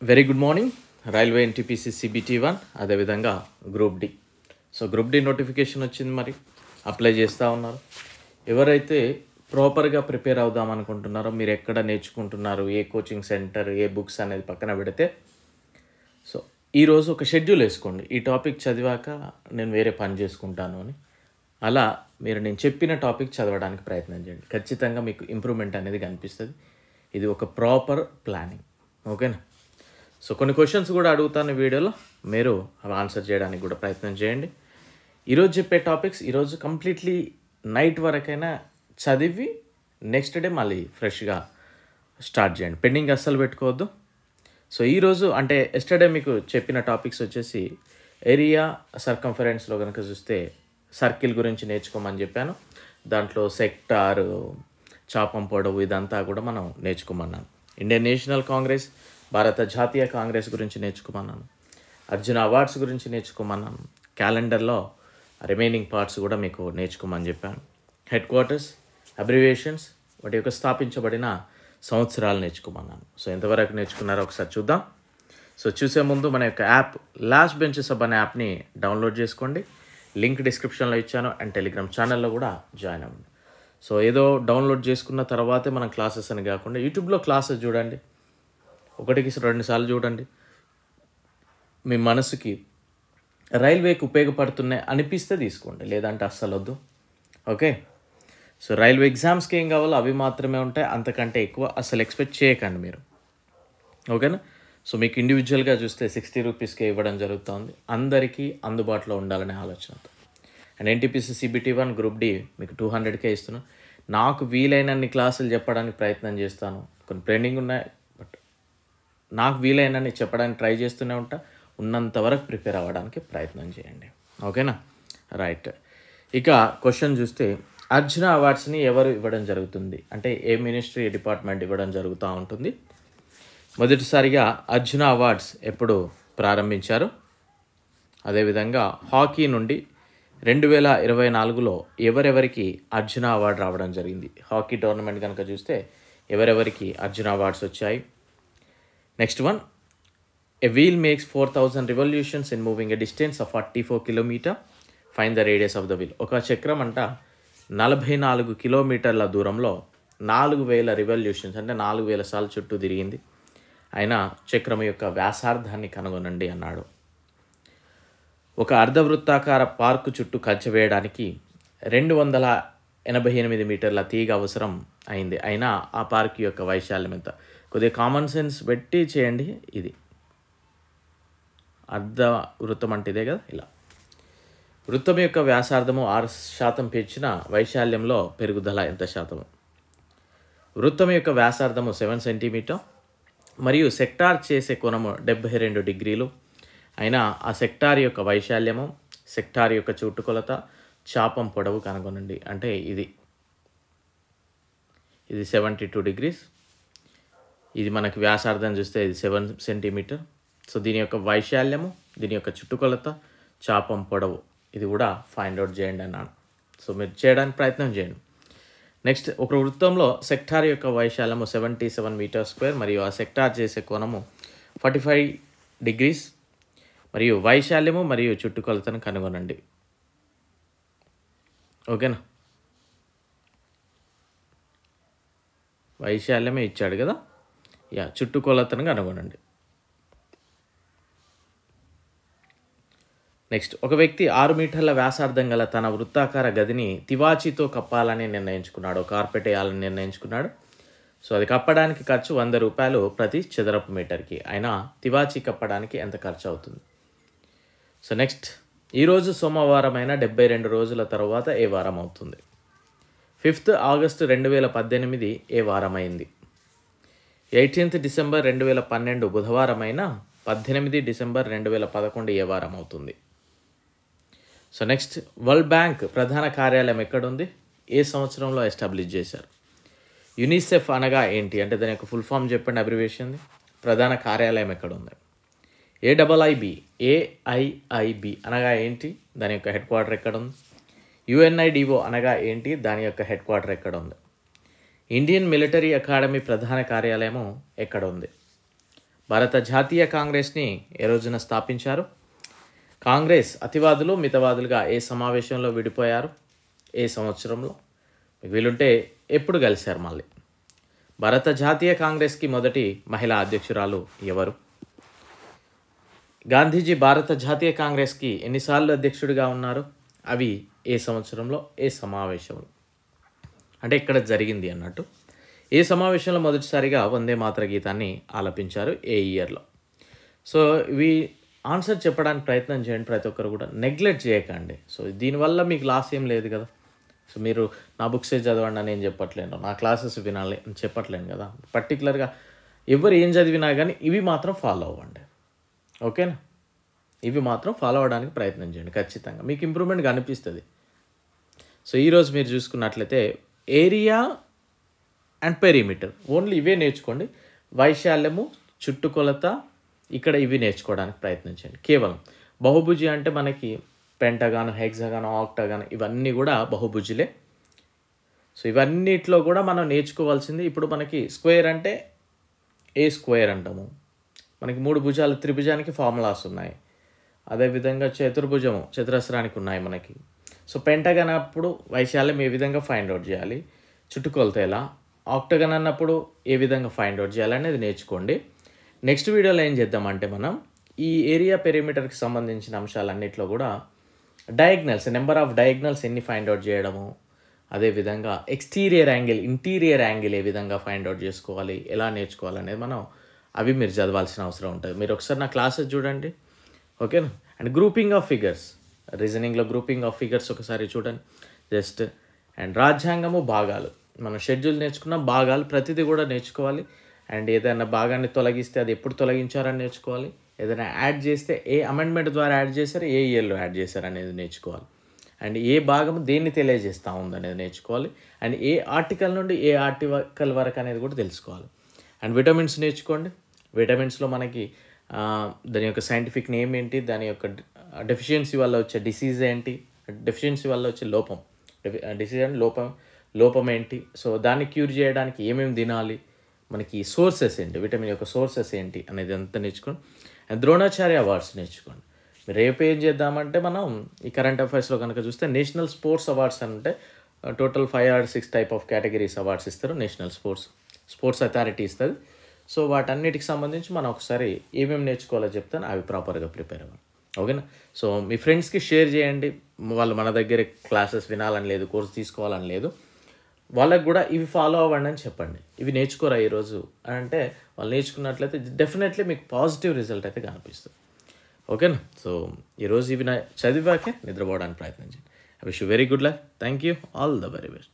Very good morning. Railway NTPC CBT1 అదేవిధంగా group D. Group D notification వచ్చింది, మరి apply చేస్తూ ఉన్నారు. ఎవరైతే ప్రాపర్గా ప్రిపేర్ అవుదాం అనుకుంటున్నారో, మీరు ఎక్కడ నేర్చుకుంటున్నారు, ఏ కోచింగ్ సెంటర్, ఏ బుక్స్ అనేది పక్కన పెడితే ఈరోజు ఒక షెడ్యూల్ వేసుకోండి. ఈ టాపిక్ చదివాక నేను వేరే పని చేసుకుంటాను అని. అలా మీరు నేను చెప్పిన టాపిక్ చదవడానికి ప్రయత్నం చేయండి. ఖచ్చితంగా మీకు ఇంప్రూవ్మెంట్ అనేది కనిపిస్తుంది. ఇది ఒక ప్రాపర్ ప్లానింగ్, ఓకేనా? కొన్ని క్వశ్చన్స్ కూడా అడుగుతాను వీడియోలో, మీరు అవి ఆన్సర్ చేయడానికి కూడా ప్రయత్నం చేయండి. ఈరోజు చెప్పే టాపిక్స్ ఈరోజు కంప్లీట్లీ నైట్ వరకైనా చదివి నెక్స్ట్ డే మళ్ళీ ఫ్రెష్గా స్టార్ట్ చేయండి. పెండింగ్ అస్సలు పెట్టుకోవద్దు. ఈరోజు అంటే ఎస్టర్డే మీకు చెప్పిన టాపిక్స్ వచ్చేసి ఏరియా సర్కంఫరెన్స్లో కనుక చూస్తే సర్కిల్ గురించి నేర్చుకోమని చెప్పాను. దాంట్లో సెక్టార్, చాపం పొడవు, ఇదంతా కూడా మనం నేర్చుకోమన్నాను. ఇండియన్ నేషనల్ కాంగ్రెస్, భారత జాతీయ కాంగ్రెస్ గురించి నేర్చుకోమన్నాను. అర్జున అవార్డ్స్ గురించి నేర్చుకోమన్నాను. క్యాలెండర్లో రిమైనింగ్ పార్ట్స్ కూడా మీకు నేర్చుకోమని చెప్పాను. హెడ్ క్వార్టర్స్, అబ్రివేషన్స్, వాటి యొక్క స్థాపించబడిన సంవత్సరాలు నేర్చుకోమన్నాను. ఎంతవరకు నేర్చుకున్నారో ఒకసారి చూద్దాం. చూసే ముందు మన యొక్క యాప్ లాస్ట్ బెంచ్ సబ్ అనే యాప్ని డౌన్లోడ్ చేసుకోండి. లింక్ డిస్క్రిప్షన్లో ఇచ్చాను. అండ్ టెలిగ్రామ్ ఛానల్లో కూడా జాయిన్ అవ్వండి. ఏదో డౌన్లోడ్ చేసుకున్న తర్వాతే మనం క్లాసెస్ అని కాకుండా యూట్యూబ్లో క్లాసెస్ చూడండి. 1-2 సార్లు చూడండి. మీ మనసుకి రైల్వేకి ఉపయోగపడుతున్నాయి అనిపిస్తే తీసుకోండి, లేదంటే అస్సలు వద్దు. ఓకే, రైల్వే ఎగ్జామ్స్కి ఏం కావాలో అవి మాత్రమే ఉంటాయి, అంతకంటే ఎక్కువ అసలు ఎక్స్పెక్ట్ చేయకండి మీరు, ఓకేనా? మీకు ఇండివిజువల్గా చూస్తే 60 రూపీస్కే ఇవ్వడం జరుగుతుంది. అందరికీ అందుబాటులో ఉండాలనే ఆలోచనతో. And NTPC CBT1 group D మీకు 200కే ఇస్తున్నాను. నాకు వీలైనన్ని క్లాసులు చెప్పడానికి ప్రయత్నం చేస్తాను. కొన్ని పెండింగ్ ఉన్నాయి, బట్ నాకు వీలైనన్ని చెప్పడానికి ట్రై చేస్తూనే ఉంటా. ఉన్నంత వరకు ప్రిపేర్ అవ్వడానికి ప్రయత్నం చేయండి, ఓకేనా? రైట్. ఇక క్వశ్చన్ చూస్తే అర్జున అవార్డ్స్ని ఎవరు ఇవ్వడం జరుగుతుంది అంటే ఏ మినిస్ట్రీ, డిపార్ట్మెంట్ ఇవ్వడం జరుగుతూ ఉంటుంది. మొదటిసారిగా అర్జున అవార్డ్స్ ఎప్పుడు ప్రారంభించారు, అదేవిధంగా హాకీ నుండి 2024లో ఎవరెవరికి అర్జున అవార్డు రావడం జరిగింది. హాకీ టోర్నమెంట్ కనుక చూస్తే ఎవరెవరికి అర్జున అవార్డ్స్ వచ్చాయి. Next one, a wheel makes 4000 revolutions in moving a distance of 44 kilometers. Find the radius of the wheel. ఒక చక్రం అంట 44 కిలోమీటర్ల దూరంలో 4000 రివల్యూషన్స్ అంటే 4000 సార్లు చుట్టూ తిరిగింది. ఆయన చక్రం యొక్క వ్యాసార్థాన్ని కనుగొనండి అన్నాడు. ఒక అర్ధవృత్తాకార పార్కు చుట్టూ కంచె వేయడానికి 288 మీటర్ల తీగ అవసరం అయింది. అయినా ఆ పార్క్ యొక్క వైశాల్యం ఎంత? కొద్దిగా కామన్ సెన్స్ పెట్టి చేయండి. ఇది అర్ధ వృత్తం అంటే ఇదే కదా. ఇలా వృత్తం యొక్క వ్యాసార్థము 6% పెంచిన వైశాల్యంలో పెరుగుదల ఎంత శాతము? వృత్తం యొక్క వ్యాసార్థము 7 సెంటీమీటర్ మరియు సెక్టార్ చేసే కోణము 72 డిగ్రీలు. అయినా ఆ సెక్టార్ యొక్క వైశాల్యము, సెక్టార్ యొక్క చుట్టుకొలత, చాపం పొడవు కనుగొనండి. అంటే ఇది 72 డిగ్రీస్. ఇది మనకి వ్యాసార్థం చూస్తే ఇది 7 సెంటీమీటర్. దీని యొక్క వైశాల్యము, దీని యొక్క చుట్టుకొలత, చాపం పొడవు ఇది కూడా ఫైండ్ అవుట్ చేయండి అన్నాను. మీరు చేయడానికి ప్రయత్నం చేయండి. నెక్స్ట్, ఒక వృత్తంలో సెక్టార్ యొక్క వైశాల్యము 77 మీటర్ స్క్వేర్ మరియు ఆ సెక్టార్ చేసే కోణము 45 డిగ్రీస్ మరియు వైశాల్యము మరియు చుట్టుకొలతను కనుగొనండి. ఓకేనా? వైశాల్యమే ఇచ్చాడు కదా, చుట్టుకొలతను కనుగొనండి. నెక్స్ట్, ఒక వ్యక్తి 6 మీటర్ల వ్యాసార్థం గల తన వృత్తాకార గదిని తివాచీతో కప్పాలని నిర్ణయించుకున్నాడు, కార్పెట్ వేయాలని నిర్ణయించుకున్నాడు. అది కప్పడానికి ఖర్చు 100 రూపాయలు ప్రతి చదరపు మీటర్కి. అయినా తివాచీ కప్పడానికి ఎంత ఖర్చు అవుతుంది? నెక్స్ట్, ఈరోజు సోమవారం అయినా 72 రోజుల తర్వాత ఏ వారం అవుతుంది? 5th ఆగస్టు 2018 ఏ వారం అయింది? 18th డిసెంబర్ 2012 బుధవారం అయినా 18 డిసెంబర్ 2011 ఏ వారం అవుతుంది? నెక్స్ట్, వరల్డ్ బ్యాంక్ ప్రధాన కార్యాలయం ఎక్కడుంది? ఏ సంవత్సరంలో ఎస్టాబ్లిష్ చేశారు? యునిసెఫ్ అనగా ఏంటి అంటే దాని యొక్క ఫుల్ ఫామ్ చెప్పండి, అబ్రివేషన్. ప్రధాన కార్యాలయం ఎక్కడుంది? ఏఐఐబి అనగా ఏంటి? దాని యొక్క హెడ్ క్వార్టర్ ఎక్కడ ఉంది? UNIDO అనగా ఏంటి? దాని యొక్క హెడ్ క్వార్టర్ ఎక్కడ ఉంది? ఇండియన్ మిలిటరీ అకాడమీ ప్రధాన కార్యాలయము ఎక్కడ ఉంది? భారత జాతీయ కాంగ్రెస్ని ఏ రోజున స్థాపించారు? కాంగ్రెస్ అతివాదులు మితవాదులుగా ఏ సమావేశంలో విడిపోయారు? ఏ సంవత్సరంలో? మీకు వీలుంటే ఎప్పుడు కలిశారు మళ్ళీ? భారత జాతీయ కాంగ్రెస్కి మొదటి మహిళా అధ్యక్షురాలు ఎవరు? గాంధీజీ భారత జాతీయ కాంగ్రెస్కి ఎన్నిసార్లు అధ్యక్షుడిగా ఉన్నారు? అవి ఏ సంవత్సరంలో, ఏ సమావేశంలో? అంటే ఇక్కడ జరిగింది అన్నట్టు. ఏ సమావేశంలో మొదటిసారిగా వందే మాతర గీతాన్ని ఆలపించారు? ఏ ఇయర్లో? సో ఇవి ఆన్సర్ చెప్పడానికి ప్రయత్నం చేయండి. ప్రతి ఒక్కరు కూడా నెగ్లెక్ట్ చేయకండి. సో దీనివల్ల మీకు లాస్ ఏం లేదు కదా. సో మీరు నా బుక్సే చదవండి అని నేను చెప్పట్లేను, నా క్లాసెస్ వినాలి అని చెప్పట్లేను కదా. పర్టికులర్గా ఎవరు ఏం చదివినా కానీ ఇవి మాత్రం ఫాలో అవ్వండి. ఓకేనా? ఇవి మాత్రం ఫాలో అవ్వడానికి ప్రయత్నం చేయండి. ఖచ్చితంగా మీకు ఇంప్రూవ్మెంట్ కనిపిస్తుంది. సో ఈరోజు మీరు చూసుకున్నట్లయితే ఏరియా అండ్ పెరిమీటర్ ఓన్లీ ఇవే నేర్చుకోండి. వైశాల్యము, చుట్టుకొలత, ఇక్కడ ఇవి నేర్చుకోవడానికి ప్రయత్నించండి. కేవలం బహుభుజి అంటే మనకి పెంటగాన్, హెక్సాగాన్, ఆక్టాగాన్ ఇవన్నీ కూడా బహుభుజులే. సో ఇవన్నిట్లో కూడా మనం నేర్చుకోవాల్సింది. ఇప్పుడు మనకి స్క్వేర్ అంటే ఏ స్క్వేర్ అంటాము. మనకి 3 భుజాలు, త్రిభుజానికి ఫార్ములాస్ ఉన్నాయి. అదేవిధంగా చతుర్భుజము, చతురస్రానికి ఉన్నాయి మనకి. సో పెంటగాన్ అప్పుడు వైశాల్యం ఏ విధంగా ఫైండ్ అవుట్ చేయాలి, చుట్టుకొలత ఎలా, ఆక్టగాన్ అన్నప్పుడు ఏ విధంగా ఫైండ్ అవుట్ చేయాలి అనేది నేర్చుకోండి. నెక్స్ట్ వీడియోలో ఏం చేద్దామంటే మనం ఈ ఏరియా పెరిమీటర్కి సంబంధించిన అంశాలన్నింటిలో కూడా డయాగ్నల్స్, నెంబర్ ఆఫ్ డయాగ్నల్స్ ఎన్ని ఫైండ్ అవుట్ చేయడము, అదేవిధంగా exterior angle, interior angle A విధంగా ఫైండ్ అవుట్ చేసుకోవాలి, ఎలా నేర్చుకోవాలనేది మనం అవి మీరు చదవాల్సిన అవసరం ఉంటుంది. మీరు ఒకసారి నా క్లాసెస్ చూడండి. ఓకేనా? అండ్ గ్రూపింగ్ ఆఫ్ ఫిగర్స్, రీజనింగ్లో గ్రూపింగ్ ఆఫ్ ఫిగర్స్ ఒకసారి చూడండి జస్ట్. అండ్ రాజ్యాంగము భాగాలు, మనం షెడ్యూల్ నేర్చుకున్న భాగాలు ప్రతిదీ కూడా నేర్చుకోవాలి. అండ్ ఏదైనా భాగాన్ని తొలగిస్తే అది ఎప్పుడు తొలగించారని నేర్చుకోవాలి. ఏదైనా యాడ్ చేస్తే ఏ అమెండ్మెంట్ ద్వారా యాడ్ చేశారు, ఏ ఇయర్లో యాడ్ చేశారు అనేది నేర్చుకోవాలి. అండ్ ఏ భాగం దేన్ని తెలియజేస్తూ ఉందనేది నేర్చుకోవాలి. అండ్ ఏ ఆర్టికల్ నుండి ఏ ఆర్టికల్ వరకు అనేది కూడా తెలుసుకోవాలి. అండ్ విటమిన్స్ నేర్చుకోండి. విటమిన్స్లో మనకి దాని యొక్క సైంటిఫిక్ నేమ్ ఏంటి, దాని యొక్క డెఫిషియన్సీ వల్ల వచ్చే డిసీజ్ ఏంటి, డెఫిషియన్సీ వల్ల వచ్చే లోపం, డిసీజ్ అంటే లోపం ఏంటి, సో దాన్ని క్యూర్ చేయడానికి ఏమేమి తినాలి, మనకి సోర్సెస్ ఏంటి, విటమిన్ యొక్క సోర్సెస్ ఏంటి అనేది అంతా నేర్చుకోండి. అండ్ ద్రోణాచార్య అవార్డ్స్ నేర్చుకోండి. రేపు ఏం చేద్దామంటే మనం ఈ కరెంట్ అఫైర్స్లో కనుక చూస్తే నేషనల్ స్పోర్ట్స్ అవార్డ్స్ అంటే total 5 or 6 type of categories awards ఇస్తారు. నేషనల్ స్పోర్ట్స్ అథారిటీ ఇస్తుంది. సో వాటన్నిటికి సంబంధించి మనం ఒకసారి ఏమేమి నేర్చుకోవాలో చెప్తాను, అవి ప్రాపర్గా ప్రిపేర్ అవ్వాలి. ఓకేనా? సో మీ ఫ్రెండ్స్కి షేర్ చేయండి. వాళ్ళు మన దగ్గర క్లాసెస్ వినాలని లేదు, కోర్స్ తీసుకోవాలని లేదు, వాళ్ళకు కూడా ఇవి ఫాలో అవ్వండి అని చెప్పండి. ఇవి నేర్చుకోరా ఈరోజు అని అంటే వాళ్ళు నేర్చుకున్నట్లయితే డెఫినెట్లీ మీకు పాజిటివ్ రిజల్ట్ అయితే కనిపిస్తుంది. ఓకేనా? సో ఈరోజు ఇవి చదివాకే నిద్రపోవడానికి ప్రయత్నించండి. I wish you very good luck. Thank you. All the very best.